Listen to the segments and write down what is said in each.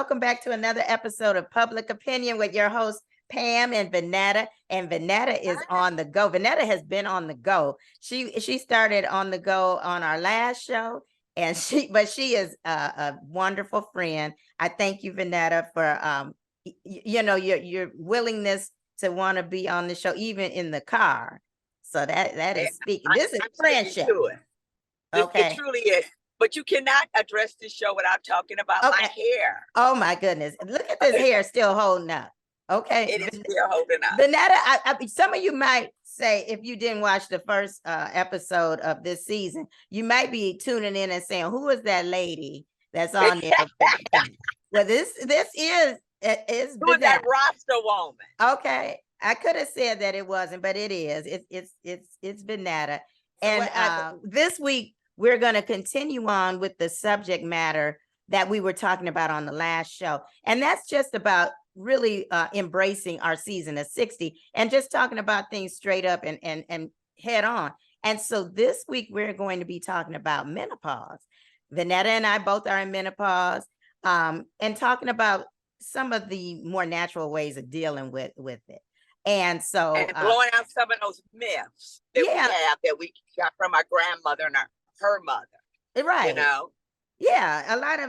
welcome back to another episode of Public Opinion with your host, Pam and Vanetta. And Vanetta is on the go. Vanetta has been on the go. She started on the go on our last show, and she is a wonderful friend. I thank you, Vanetta, for your willingness to want to be on the show, even in the car. So that is speaking. This is friendship. Okay, it truly is. But you cannot address this show without talking about my hair. Oh my goodness! Look at this hair still holding up. Okay, it is still holding up. Vanetta, some of you might say, if you didn't watch the first episode of this season, you might be tuning in and saying, "Who is that lady that's on there?" Well, this is who is that Rasta woman? Okay, I could have said that it wasn't, but it is. It's Vanetta, and this week we're going to continue on with the subject matter that we were talking about on the last show. And that's just about really embracing our season of 60 and just talking about things straight up and head on. And so this week, we're going to be talking about menopause. Vanetta and I both are in menopause, and talking about some of the more natural ways of dealing with it. And so and blowing out some of those myths that we have that we got from our grandmother and her mother, right? A lot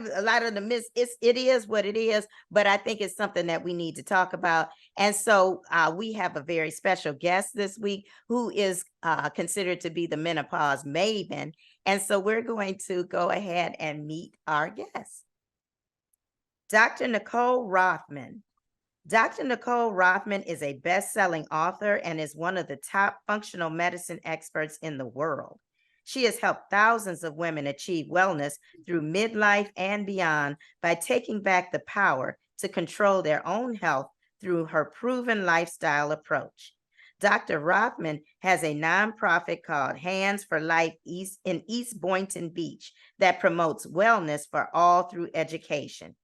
of the myths. It is what it is, but I think it's something that we need to talk about. And so we have a very special guest this week who is considered to be the menopause maven, and so we're going to go ahead and meet our guest, Dr. Nicole Rothman. Dr. Nicole Rothman is a best-selling author and is one of the top functional medicine experts in the world. She has helped thousands of women achieve wellness through midlife and beyond by taking back the power to control their own health through her proven lifestyle approach. Dr. Rothman has a nonprofit called Hands for Life in East Boynton Beach that promotes wellness for all through education.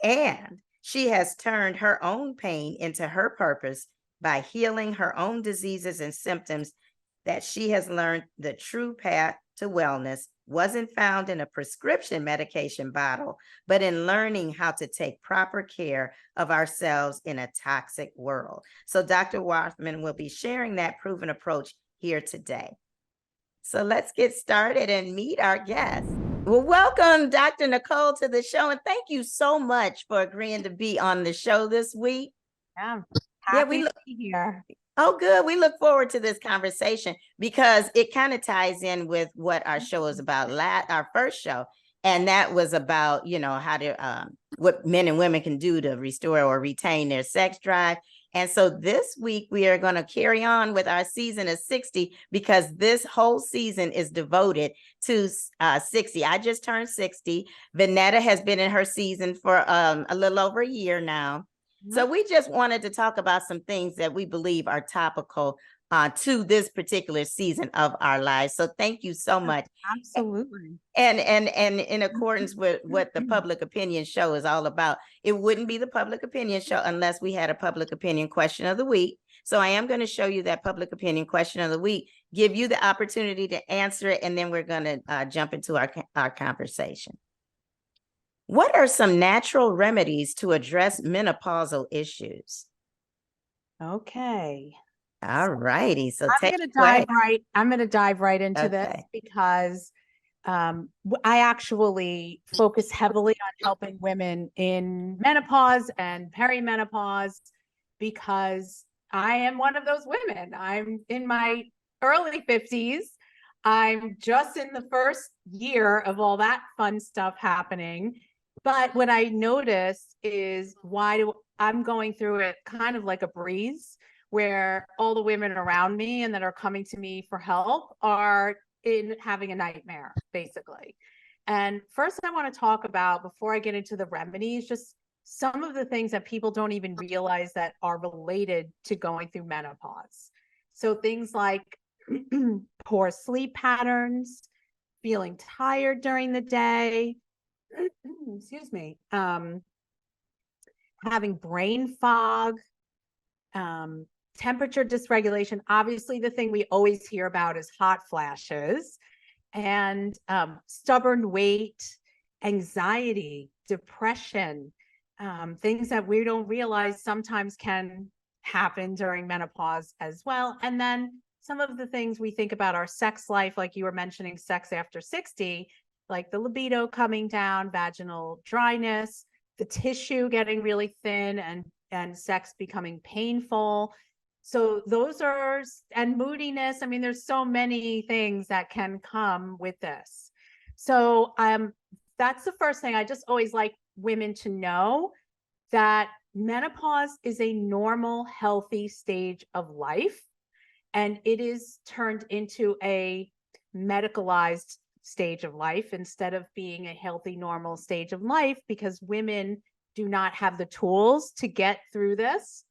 And she has turned her own pain into her purpose by healing her own diseases and symptoms, that she has learned the true path to wellness wasn't found in a prescription medication bottle, but in learning how to take proper care of ourselves in a toxic world. So Dr. Rothman will be sharing that proven approach here today. So let's get started and meet our guest. Well, welcome, Dr. Nicole, to the show, and thank you so much for agreeing to be on the show this week. Happy to be here. Oh, good. We look forward to this conversation because it kind of ties in with what our show is about, our first show. And that was about, how to, what men and women can do to restore or retain their sex drive. And so this week we are going to carry on with our season of 60 because this whole season is devoted to 60. I just turned 60. Vanetta has been in her season for a little over a year now. So we just wanted to talk about some things that we believe are topical to this particular season of our lives. So thank you so much. Absolutely. And in accordance with what the Public Opinion Show is all about, it wouldn't be the Public Opinion Show unless we had a Public Opinion Question of the Week. So I am going to show you that Public Opinion Question of the Week, give you the opportunity to answer it, and then we're going to jump into our conversation. What are some natural remedies to address menopausal issues? Okay. All righty. So I'm going to dive right into this because I actually focus heavily on helping women in menopause and perimenopause because I am one of those women. I'm in my early 50s. I'm just in the first year of all that fun stuff happening. But what I noticed is I'm going through it kind of like a breeze, where all the women around me and that are coming to me for help are having a nightmare, basically. And first I want to talk about, before I get into the remedies, just some of the things that people don't even realize that are related to going through menopause. So things like poor sleep patterns, feeling tired during the day, excuse me, having brain fog, temperature dysregulation. Obviously, the thing we always hear about is hot flashes, and stubborn weight, anxiety, depression, things that we don't realize sometimes can happen during menopause as well. And then some of the things we think about our sex life, like you were mentioning sex after 60, like the libido coming down, vaginal dryness, the tissue getting really thin, and sex becoming painful. So those are, and moodiness. I mean, there's so many things that can come with this. So that's the first thing. I just always like women to know that menopause is a normal, healthy stage of life, and it is turned into a medicalized stage of life instead of being a healthy, normal stage of life, because women do not have the tools to get through this,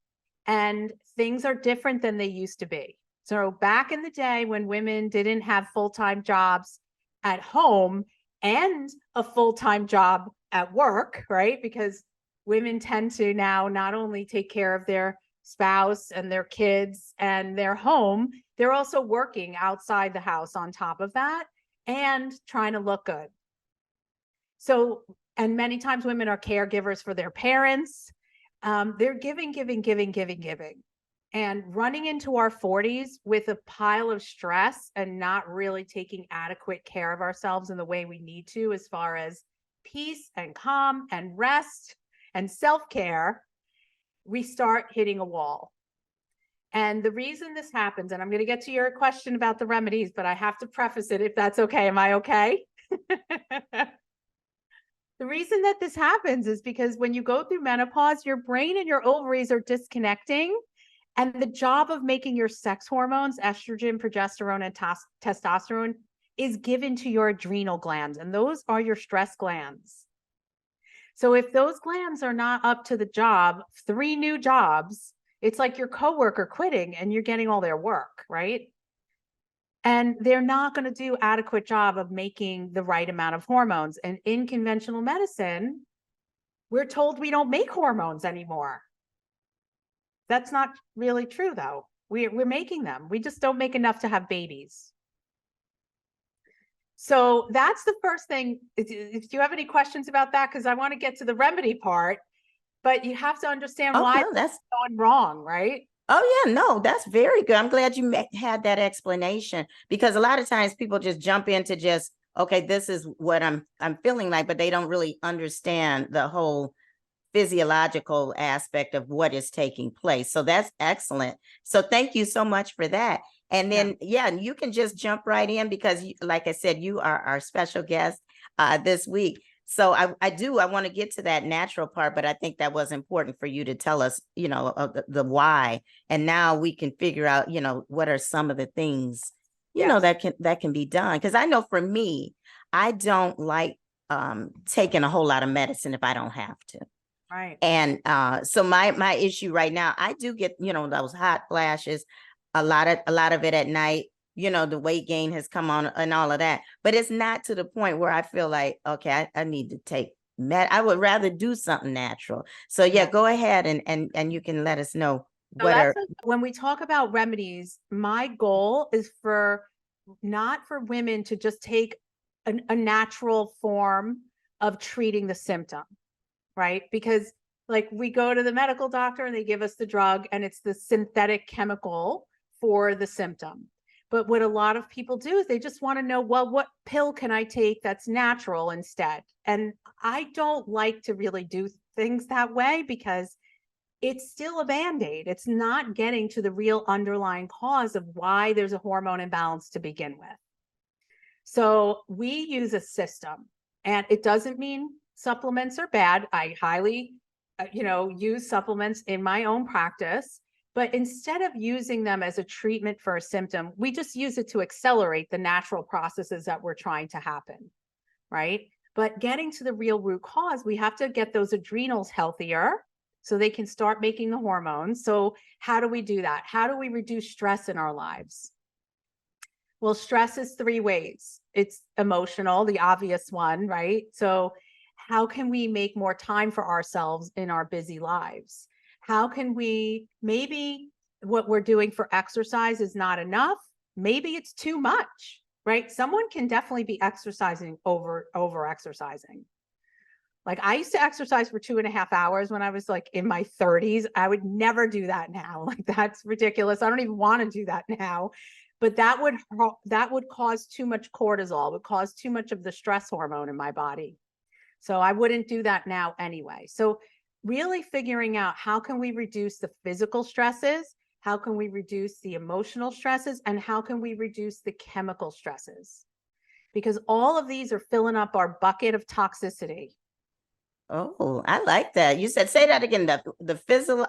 and things are different than they used to be. So back in the day when women didn't have full-time jobs at home and a full-time job at work, right? Because women tend to now not only take care of their spouse and their kids and their home, they're also working outside the house on top of that and trying to look good. So, and many times women are caregivers for their parents. They're giving. And running into our 40s with a pile of stress and not really taking adequate care of ourselves in the way we need to, as far as peace and calm and rest and self-care, we start hitting a wall. And the reason this happens, and I'm going to get to your question about the remedies, but I have to preface it if that's okay. Am I okay? The reason that this happens is because when you go through menopause, your brain and your ovaries are disconnecting. And the job of making your sex hormones, estrogen, progesterone, and testosterone, is given to your adrenal glands. And those are your stress glands. So if those glands are not up to the job, 3 new jobs, it's like your coworker quitting and you're getting all their work, right? And they're not going to do adequate job of making the right amount of hormones. And in conventional medicine, we're told we don't make hormones anymore. That's not really true, though. We're making them. We just don't make enough to have babies. So that's the first thing. If you have any questions about that, because I want to get to the remedy part, but you have to understand why that's going wrong, right? Oh yeah, no, that's very good. I'm glad you had that explanation, because a lot of times people just jump into just, okay, this is what I'm feeling like, but they don't really understand the whole physiological aspect of what is taking place. So that's excellent. So thank you so much for that. And then, yeah, you can just jump right in, because like I said, you are our special guest this week. So I want to get to that natural part, but I think that was important for you to tell us, the why. And now we can figure out, what are some of the things, that can be done. Because I know for me, I don't like taking a whole lot of medicine if I don't have to. Right. And so my issue right now, I do get, those hot flashes, a lot of it at night. The weight gain has come on and all of that, but it's not to the point where I feel like, okay, I need to take I would rather do something natural. So yeah, go ahead and you can let us know when we talk about remedies, my goal is not for women to just take a natural form of treating the symptom, right? Because like we go to the medical doctor and they give us the drug and it's the synthetic chemical for the symptom. But what a lot of people do is they just want to know, well, what pill can I take that's natural instead? And I don't like to really do things that way, because it's still a Band-Aid. It's not getting to the real underlying cause of why there's a hormone imbalance to begin with. So we use a system, and it doesn't mean supplements are bad. I highly, use supplements in my own practice. But instead of using them as a treatment for a symptom, we just use it to accelerate the natural processes that we're trying to happen, right? But getting to the real root cause, we have to get those adrenals healthier so they can start making the hormones. So how do we do that? How do we reduce stress in our lives? Well, stress is 3 ways. It's emotional, the obvious one, right? So how can we make more time for ourselves in our busy lives? How can we, maybe what we're doing for exercise is not enough. Maybe it's too much, right? Someone can definitely be exercising over exercising. Like I used to exercise for 2.5 hours when I was like in my 30s. I would never do that now. Like that's ridiculous. I don't even want to do that now. But that would cause too much cortisol, would cause too much of the stress hormone in my body. So I wouldn't do that now anyway. So really figuring out how can we reduce the physical stresses, how can we reduce the emotional stresses, and how can we reduce the chemical stresses? Because all of these are filling up our bucket of toxicity. Oh, I like that. You said, say that again, the physical,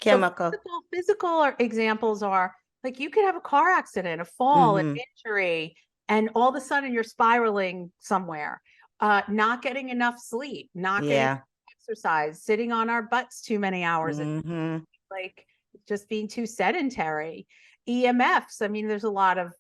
chemical. So physical examples are like you could have a car accident, a fall, an injury, and all of a sudden you're spiraling somewhere. Not getting enough sleep, not getting exercise, sitting on our butts too many hours, like just being too sedentary. EMFs, I mean, there's a lot of,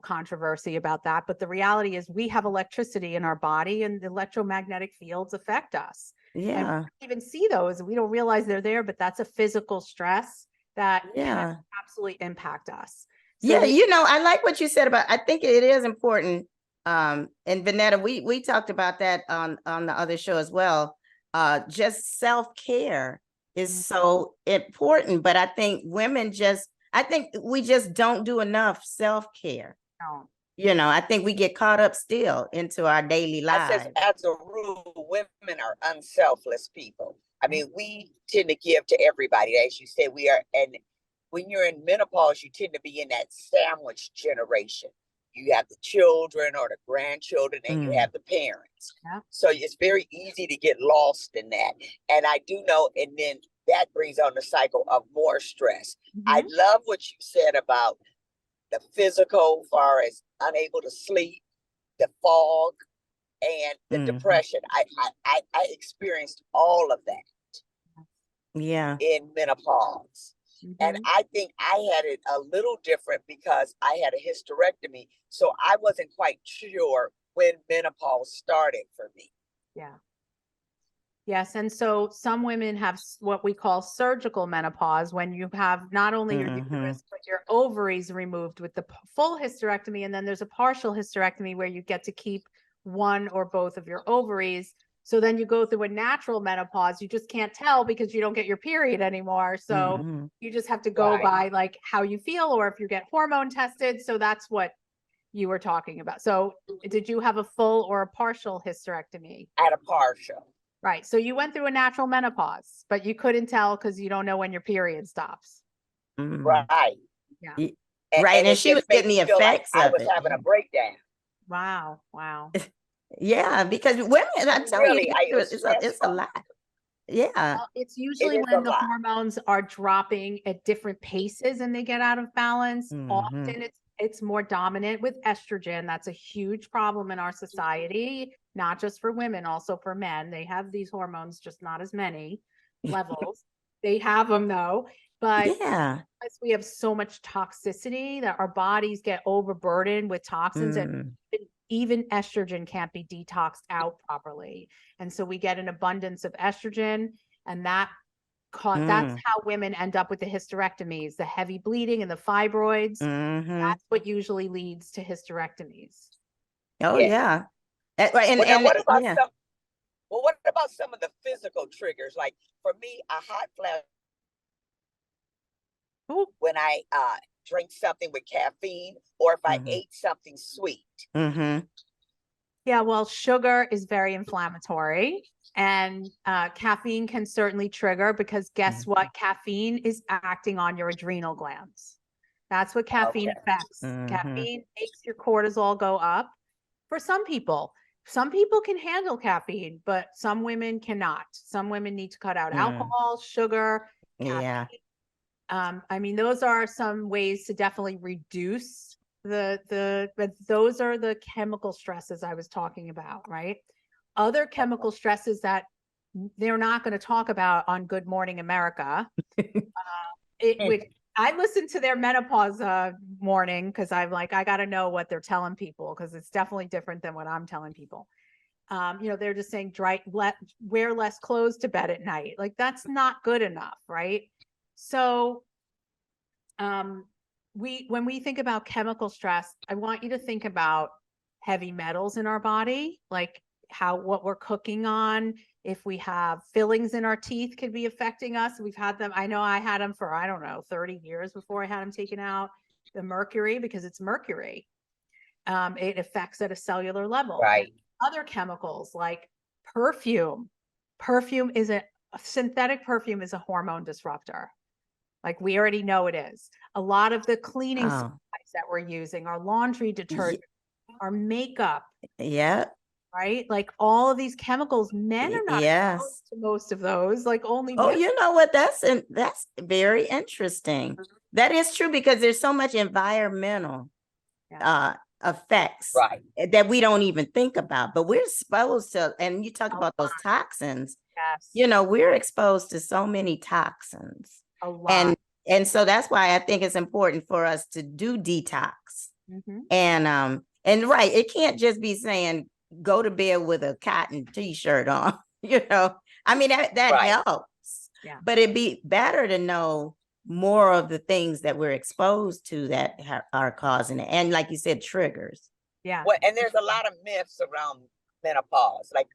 controversy about that, but the reality is we have electricity in our body and the electromagnetic fields affect us. And we don't even see those. We don't realize they're there, but that's a physical stress that can absolutely impact us. So I like what you said about, I think it is important. And Vanetta, we talked about that on the other show as well. Just self-care is so important, but I think we just don't do enough self-care. No. I think we get caught up still into our daily lives. As a rule, women are unselfless people. I mean, we tend to give to everybody. As you said, and when you're in menopause, you tend to be in that sandwich generation. You have the children or the grandchildren, and you have the parents. Yeah. So it's very easy to get lost in that. And I do know, and then that brings on the cycle of more stress. I love what you said about the physical, far as unable to sleep, the fog, and the depression. I experienced all of that. Yeah. In menopause. And I think I had it a little different because I had a hysterectomy. So I wasn't quite sure when menopause started for me. Yeah. Yes. And so some women have what we call surgical menopause, when you have not only your uterus, but your ovaries removed with the full hysterectomy. And then there's a partial hysterectomy where you get to keep one or both of your ovaries. So then you go through a natural menopause. You just can't tell because you don't get your period anymore. So you just have to go by like how you feel, or if you get hormone tested. So that's what you were talking about. So did you have a full or a partial hysterectomy? At a partial. Right. So you went through a natural menopause, but you couldn't tell because you don't know when your period stops. Right. Yeah. And she was getting the effects of it. I was having a breakdown. Wow. Wow. Yeah, because women, I'm telling you, it's a lot. Yeah. Well, it's usually when the hormones are dropping at different paces and they get out of balance. Often it's more dominant with estrogen. That's a huge problem in our society, not just for women, also for men. They have these hormones, just not as many levels. They have them though. But we have so much toxicity that our bodies get overburdened with toxins, and even estrogen can't be detoxed out properly. And so we get an abundance of estrogen, and that's how women end up with the hysterectomies, the heavy bleeding and the fibroids. That's what usually leads to hysterectomies. Oh, yeah. What about some of the physical triggers? Like for me, a hot flash when I drink something with caffeine, or if I ate something sweet. Yeah, well, sugar is very inflammatory, and caffeine can certainly trigger, because guess what? Caffeine is acting on your adrenal glands. That's what caffeine affects. Caffeine makes your cortisol go up. For some people can handle caffeine, but some women cannot. Some women need to cut out alcohol, sugar, caffeine. I mean, those are some ways to definitely reduce but those are the chemical stresses I was talking about, right? Other chemical stresses that they're not going to talk about on Good Morning America. I listened to their menopause morning because I'm like, I got to know what they're telling people, because it's definitely different than what I'm telling people. They're just saying wear less clothes to bed at night. Like, that's not good enough, right? So, when we think about chemical stress, I want you to think about heavy metals in our body, like what we're cooking on. If we have fillings in our teeth could be affecting us. We've had them. I know I had them for, I don't know, 30 years before I had them taken out. The mercury, because it's mercury. It affects at a cellular level. Right. Other chemicals like perfume. Synthetic perfume is a hormone disruptor. Like we already know it is. A lot of the cleaning supplies that we're using, our laundry detergent, our makeup. Yeah. Right? Like all of these chemicals, men are not exposed to most of those, like only women. You know what? That's very interesting. That is true, because there's so much environmental effects that we don't even think about, but we're exposed to, and you talk about those toxins. Yes. You know, we're exposed to so many toxins. A lot. And so that's why I think it's important for us to do detox. And right, it can't just be saying go to bed with a cotton t-shirt on, you know. I mean, that helps. Yeah. But it'd be better to know more of the things that we're exposed to that are causing it. And like you said, triggers. Yeah. Well, and there's a lot of myths around menopause. Like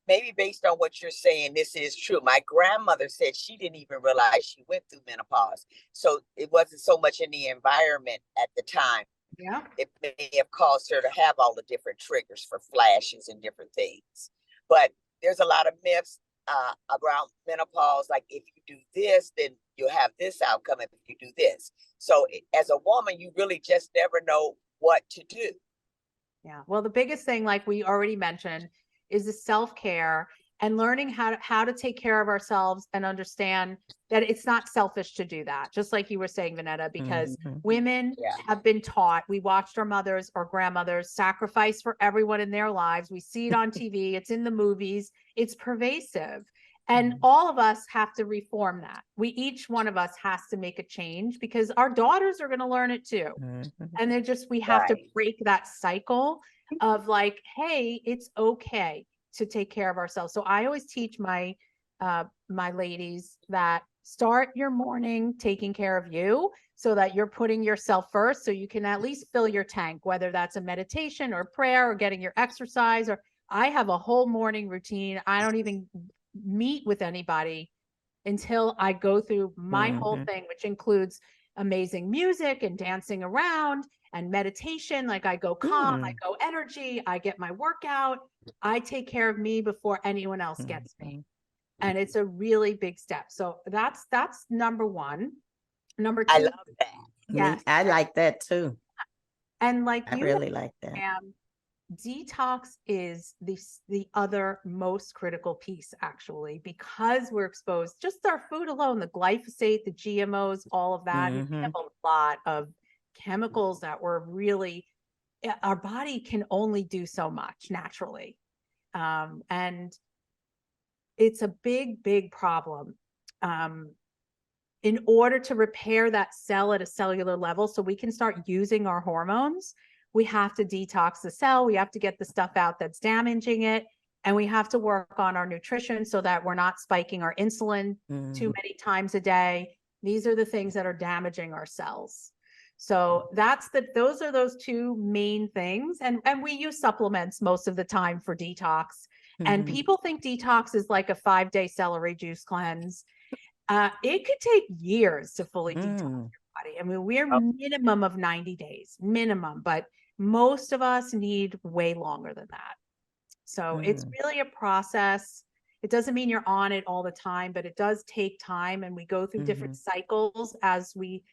maybe based on what you're saying, this is true. My grandmother said she didn't even realize she went through menopause. So it wasn't so much in the environment at the time. Yeah. It may have caused her to have all the different triggers for flashes and different things. But there's a lot of myths around menopause. Like if you do this, then you'll have this outcome if you do this. So as a woman, you really just never know what to do. Yeah. Well, the biggest thing, like we already mentioned, is the self-care and learning how to take care of ourselves and understand that it's not selfish to do that. Just like you were saying, Vanetta, because women have been taught, we watched our mothers or grandmothers sacrifice for everyone in their lives. We see it on TV, it's in the movies, it's pervasive. And all of us have to reform that. Each one of us has to make a change, because our daughters are going to learn it too. And we have to break that cycle of like, hey, it's okay to take care of ourselves. So I always teach my ladies that start your morning taking care of you, so that you're putting yourself first, so you can at least fill your tank, whether that's a meditation or prayer or getting your exercise. Or I have a whole morning routine. I don't even meet with anybody until I go through my whole thing, which includes amazing music and dancing around and meditation. Like I go calm, I go energy, I get my workout. I take care of me before anyone else gets me. And it's a really big step. So that's number one. Number two. I love that. Yes. I like that too. And like I really like that. Detox is the other most critical piece, actually, because we're exposed, just our food alone, the glyphosate, the GMOs, all of that. We have a lot of chemicals that our body can only do so much naturally. And it's a big, big problem. In order to repair that cell at a cellular level, so we can start using our hormones, we have to detox the cell. We have to get the stuff out that's damaging it. And we have to work on our nutrition so that we're not spiking our insulin too many times a day. These are the things that are damaging our cells. So those are those two main things. And we use supplements most of the time for detox. And people think detox is like a 5-day celery juice cleanse. It could take years to fully detox your body. I mean, we're minimum of 90 days, minimum, but most of us need way longer than that. So it's really a process. It doesn't mean you're on it all the time, but it does take time. And we go through different cycles as we,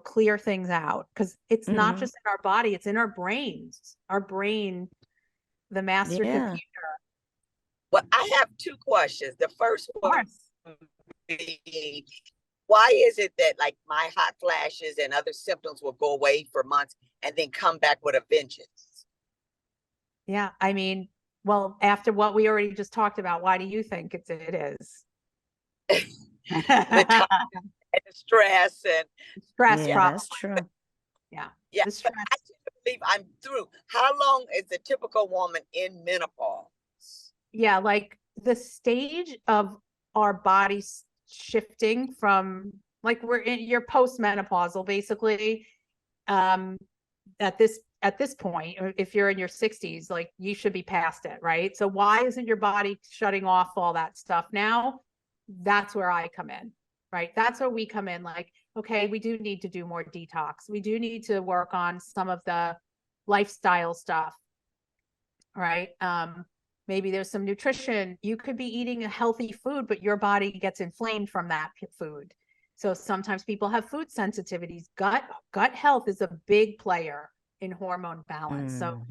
clear things out, because it's not just in our body, it's in our brains, the master computer. Well, I have two questions. The first one being, why is it that like my hot flashes and other symptoms will go away for months and then come back with a vengeance? Yeah, I mean, well, after what we already just talked about, why do you think it is? The stress and stress. Yeah, that's true. Yeah, but I believe I'm through. How long is a typical woman in menopause? Yeah, like the stage of our bodies shifting from, like, you're postmenopausal basically. At this at this point, or if you're in your 60s, like you should be past it, right? So why isn't your body shutting off all that stuff now? That's where I come in, right? That's where we come in. Like, okay, we do need to do more detox. We do need to work on some of the lifestyle stuff, right? Maybe there's some nutrition. You could be eating a healthy food, but your body gets inflamed from that food. So sometimes people have food sensitivities. Gut health is a big player in hormone balance. So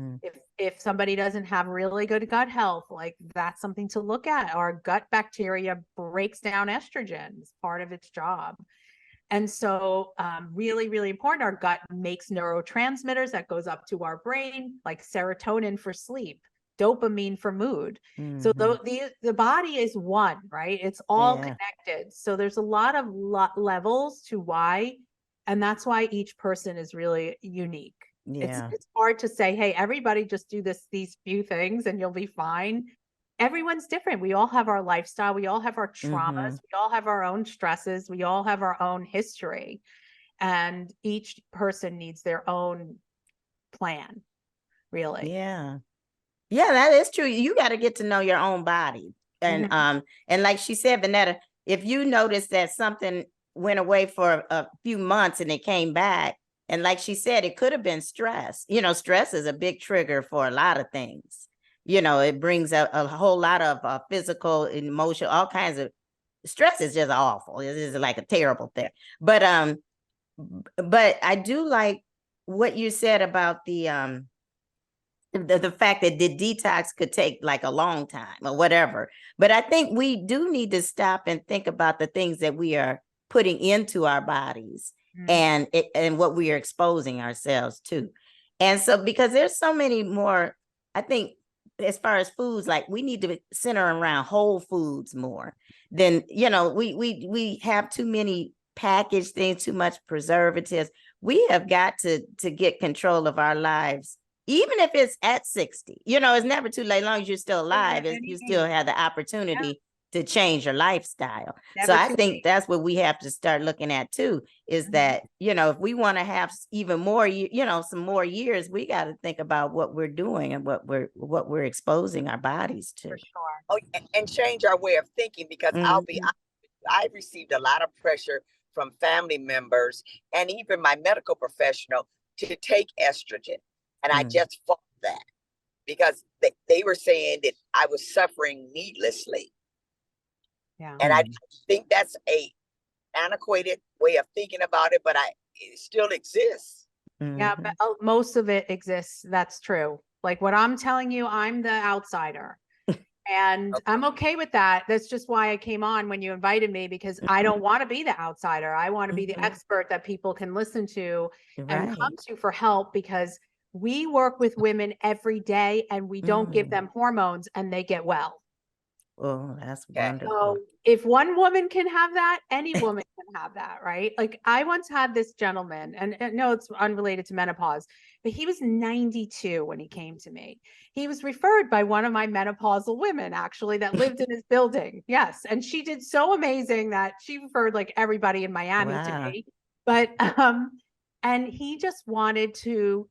if somebody doesn't have really good gut health, like that's something to look at. Our gut bacteria breaks down estrogen as part of its job. And so really, really important, our gut makes neurotransmitters that goes up to our brain, like serotonin for sleep, dopamine for mood. So the body is one, right? It's all connected. So there's a lot of levels to why, and that's why each person is really unique. It's hard to say, hey, everybody just do these few things and you'll be fine. Everyone's different. We all have our lifestyle. We all have our traumas. We all have our own stresses. We all have our own history, and each person needs their own plan, really. Yeah, that is true. You got to get to know your own body. And and like she said, Vanetta, if you notice that something went away for a few months and it came back, and like she said, it could have been stress. You know, stress is a big trigger for a lot of things. You know, it brings a whole lot of physical, emotional, all kinds of stress is just awful. It is like a terrible thing. But I do like what you said about the fact that the detox could take like a long time or whatever. But I think we do need to stop and think about the things that we are putting into our bodies and what we are exposing ourselves to. And so, because there's so many more, I think, as far as foods, like we need to center around whole foods more than, you know, we have too many packaged things, too much preservatives. We have got to get control of our lives. Even if it's at 60, you know, it's never too late. As long as you're still alive, you still have the opportunity to change your lifestyle. So I think that's what we have to start looking at too, is that, you know, if we want to have even more, you know, some more years, we got to think about what we're doing and what we're exposing our bodies to. For sure. Oh, and change our way of thinking, because I've received a lot of pressure from family members and even my medical professional to take estrogen. And I just fought that because they were saying that I was suffering needlessly. And I think that's a antiquated way of thinking about it, but it still exists. Yeah, but most of it exists. That's true. Like what I'm telling you, I'm the outsider. And I'm okay with that. That's just why I came on when you invited me, because I don't want to be the outsider. I want to be the expert that people can listen to and come to for help, because we work with women every day and we don't give them hormones and they get well. Oh, that's wonderful. So if one woman can have that, any woman can have that, right? Like I once had this gentleman, and no, it's unrelated to menopause, but he was 92 when he came to me. He was referred by one of my menopausal women, actually, that lived in his building. Yes. And she did so amazing that she referred like everybody in Miami to me. But, and he just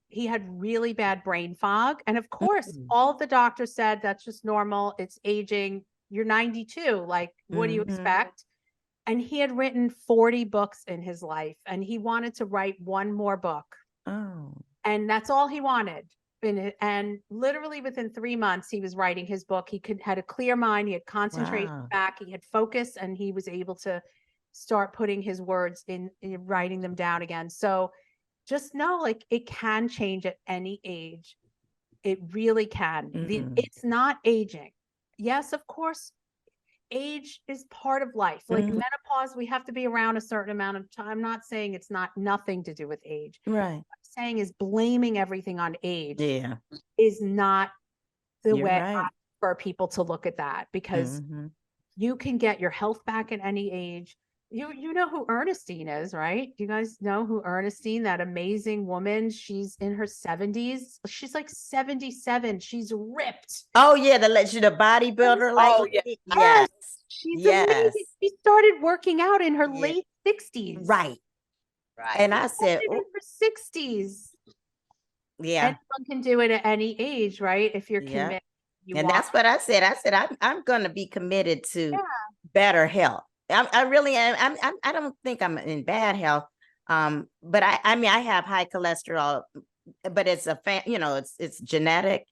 he had really bad brain fog. And of course, all of the doctors said that's just normal. It's aging. You're 92. Like, what do you expect? And he had written 40 books in his life, and he wanted to write one more book. And that's all he wanted. And literally within 3 months, he was writing his book. He had a clear mind. He had concentration back. He had focus, and he was able to start putting his words in writing them down again. So just know, like, it can change at any age. It really can. It's not aging. Yes, of course, age is part of life. Like menopause, we have to be around a certain amount of time. I'm not saying it's nothing to do with age. Right. What I'm saying is blaming everything on age is not the way for people to look at that, because you can get your health back at any age. You know who Ernestine is, right? You guys know who Ernestine, that amazing woman? She's in her 70s. She's like 77. She's ripped. Oh yeah, the bodybuilder. Like, yes. She's amazing. She started working out in her late 60s. Right. And I said, in her 60s. Yeah. Anyone can do it at any age, right? If you're Yeah. committed, you And want. that's what I said. I said, I'm going to be committed to Yeah. better health. I really am. I don't think I'm in bad health. But I mean, I have high cholesterol, but it's it's genetic.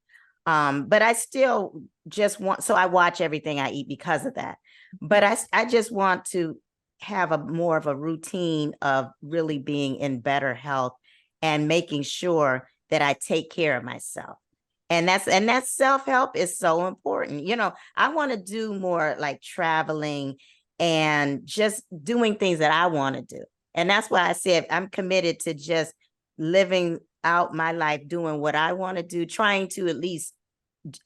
But I still just want, so I watch everything I eat because of that. But I just want to have a more of a routine of really being in better health and making sure that I take care of myself. And that's self-help is so important. I want to do more like traveling and just doing things that I want to do. And that's why I said I'm committed to just living out my life, doing what I want to do, trying to at least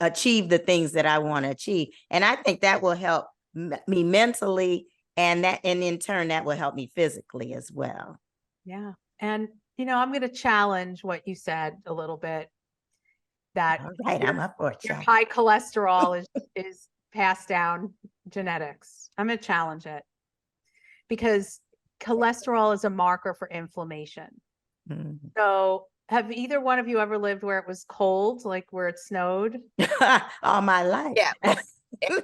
achieve the things that I want to achieve. And I think that will help me mentally, and in turn that will help me physically as well. Yeah. And I'm going to challenge what you said a little bit, that All right, I'm up for it. high cholesterol is passed down genetics. I'm going to challenge it, because cholesterol is a marker for inflammation. Mhm. So have either one of you ever lived where it was cold, like where it snowed? All my life. Yeah.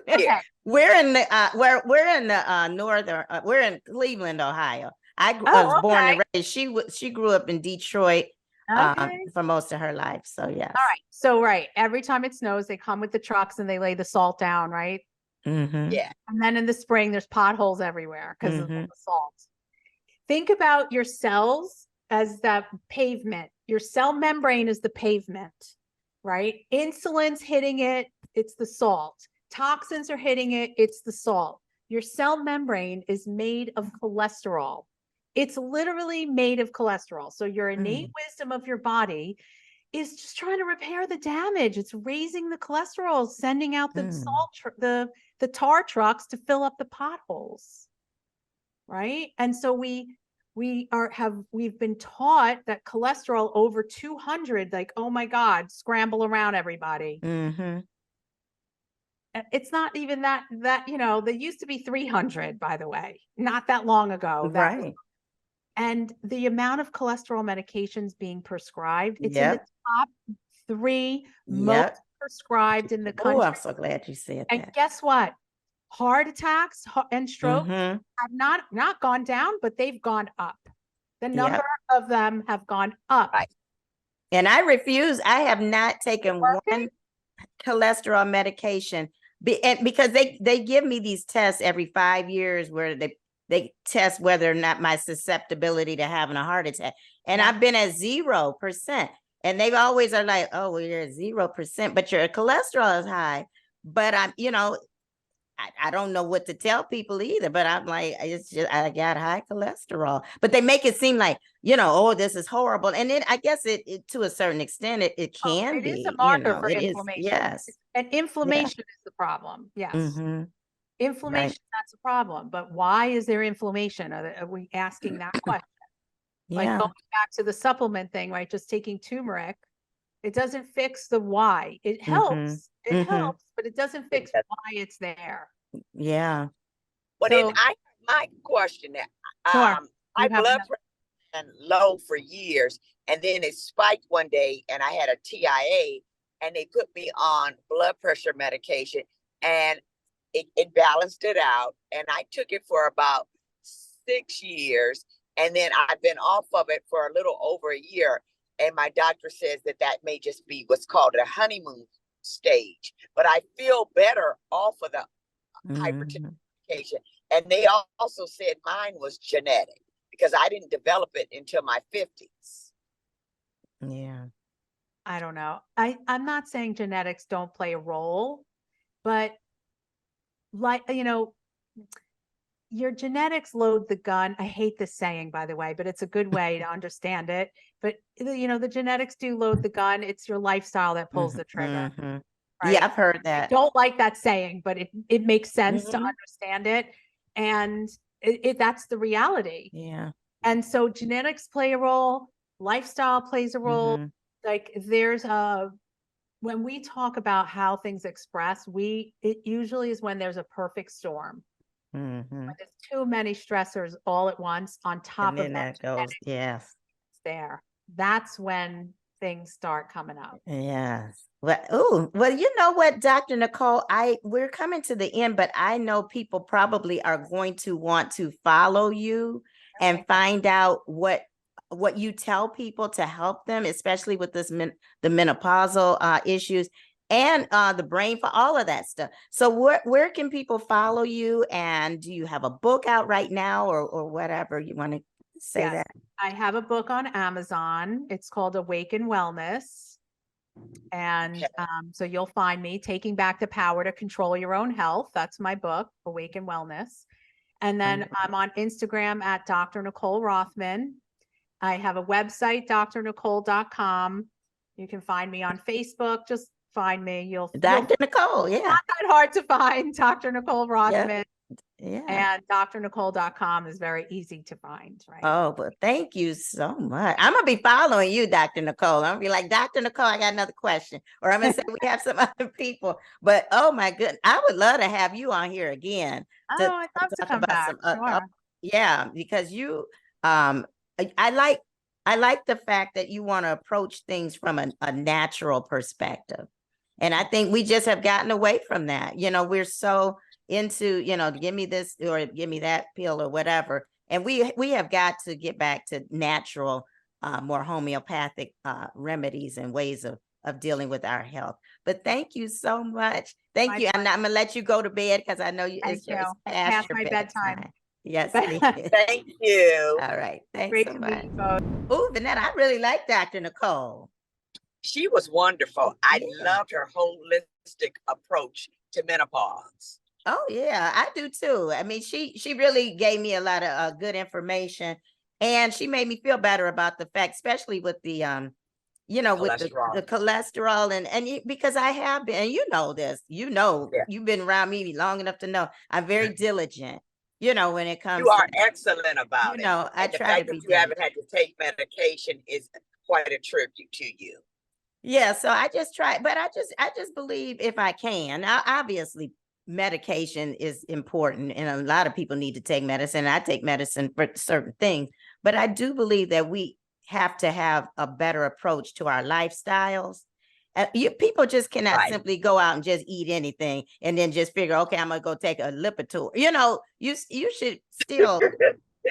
Okay. We're in the northern. We're in Cleveland, Ohio. I was born and raised. She grew up in Detroit for most of her life. So yes. All right. So every time it snows, they come with the trucks and they lay the salt down, right? Mm-hmm. Yeah. And then in the spring, there's potholes everywhere because of the salt. Think about your cells as that pavement. Your cell membrane is the pavement, right? Insulin's hitting it, it's the salt. Toxins are hitting it, it's the salt. Your cell membrane is made of cholesterol. It's literally made of cholesterol. So your innate wisdom of your body is just trying to repair the damage. It's raising the cholesterol, sending out the salt, the tar trucks to fill up the potholes, right? And so we've been taught that cholesterol over 200, like, oh my God, scramble around, everybody. It's not even that, they used to be 300, by the way, not that long ago. Right. And the amount of cholesterol medications being prescribed, it's in the top 3 most prescribed in the country. Oh, I'm so glad you said that. And guess what? Heart attacks and strokes have not gone down, but they've gone up. The number of them have gone up. Right. And I refuse. I have not taken one cholesterol medication because they give me these tests every 5 years where they test whether or not my susceptibility to having a heart attack. And I've been at 0%. And they always are like, oh, well, you're at 0%, but your cholesterol is high. But I don't know what to tell people either, but I'm like, it's just, I got high cholesterol, but they make it seem like, oh, this is horrible. And then I guess it to a certain extent, it can be. It is a marker for it inflammation. Is, yes. And inflammation is the problem. Yes. Inflammation, that's a problem. But why is there inflammation? Are we asking that question? Like going back to the supplement thing, right? Just taking turmeric, it doesn't fix the why. It helps. It helps, but it doesn't fix why it's there. Yeah. But so, my question that my blood pressure been low for years, and then it spiked one day, and I had a TIA, and they put me on blood pressure medication, and it balanced it out, and I took it for about 6 years, and then I've been off of it for a little over a year, and my doctor says that may just be what's called a honeymoon stage, but I feel better off of the hypertension medication. And they also said mine was genetic because I didn't develop it until my 50s. Yeah. I don't know. I'm not saying genetics don't play a role, but like, your genetics load the gun. I hate this saying, by the way, but it's a good way to understand it. But the genetics do load the gun. It's your lifestyle that pulls the trigger. Right? Yeah, I've heard that. I don't like that saying, but it makes sense to understand it. And that's the reality. Yeah. And so genetics play a role, lifestyle plays a role. Like when we talk about how things express, it usually is when there's a perfect storm. When there's too many stressors all at once on top of that goes, yes. there. That's when things start coming up. Yes. Well, you know what, Dr. Nicole, we're coming to the end, but I know people probably are going to want to follow you and find out what you tell people to help them, especially with this the menopausal issues and the brain, for all of that stuff. So where can people follow you? And do you have a book out right now, or whatever you want to say? Yes, that? I have a book on Amazon. It's called Awaken Wellness. And so you'll find me, Taking Back the Power to Control Your Own Health. That's my book, Awaken Wellness. And then I'm on Instagram at Dr. Nicole Rothman. I have a website, drnicole.com. You can find me on Facebook. Just find me. Dr. Nicole, yeah. Not that hard to find, Dr. Nicole Rothman. Yeah. And drnicole.com is very easy to find, right? Oh, but thank you so much. I'm going to be following you, Dr. Nicole. I'm going to be like, Dr. Nicole, I got another question. Or I'm going to say we have some other people. But oh my goodness, I would love to have you on here again. I'd love to come back. Sure. Yeah, because you, I like the fact that you want to approach things from a natural perspective. And I think we just have gotten away from that. You know, we're so into, give me this or give me that pill or whatever. And we have got to get back to natural, more homeopathic remedies and ways of dealing with our health. But thank you so much. Thank you. And I'm going to let you go to bed because I know it's past your my bedtime. Yes. Thank you. All right. Thanks Great so to much. meet you both. Oh, Vanetta, I really like Dr. Nicole. She was wonderful. I Yeah. loved her holistic approach to menopause. Oh yeah, I do too. I mean, she really gave me a lot of good information, and she made me feel better about the fact, especially with the with the cholesterol and because I have been, and you know this, you've been around me long enough to know I'm very diligent. When it comes, you are excellent about it. I the try fact to be. That you haven't had to take medication is quite a tribute to you. Yeah, so I just try, but I just believe if I can. Now, obviously, medication is important, and a lot of people need to take medicine. I take medicine for certain things, but I do believe that we have to have a better approach to our lifestyles. People just cannot simply go out and just eat anything and then just figure, okay, I'm gonna go take a Lipitor. You should still,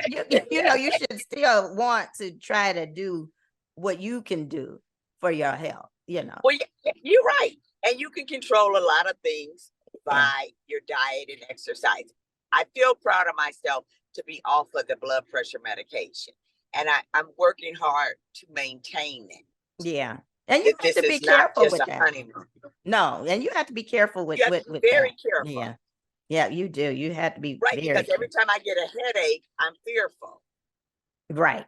you should still want to try to do what you can do for your health. Well, you're right, and you can control a lot of things by your diet and exercise. I feel proud of myself to be off of the blood pressure medication, and I'm working hard to maintain it. Yeah, and you have to be careful with that. Honeymoon. No, and you have to be careful with very careful. Yeah, you do. You have to be because every time I get a headache, I'm fearful. Right.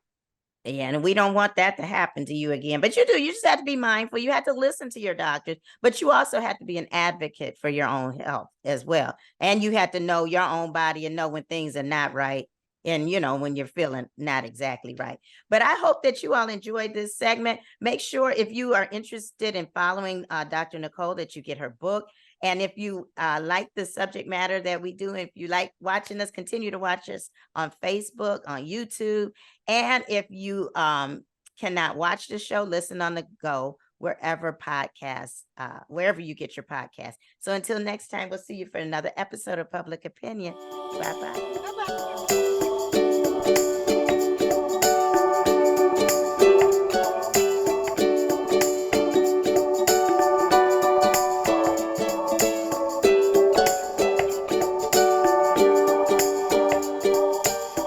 Yeah, and we don't want that to happen to you again. But you do. You just have to be mindful. You have to listen to your doctors, but you also have to be an advocate for your own health as well. And you have to know your own body and know when things are not right, and when you're feeling not exactly right. But I hope that you all enjoyed this segment. Make sure, if you are interested in following Dr. Nicole, that you get her book. And if you like the subject matter that we do, if you like watching us, continue to watch us on Facebook, on YouTube. And if you cannot watch the show, listen on the go, wherever you get your podcast. So until next time, we'll see you for another episode of Public Opinion. Bye-bye.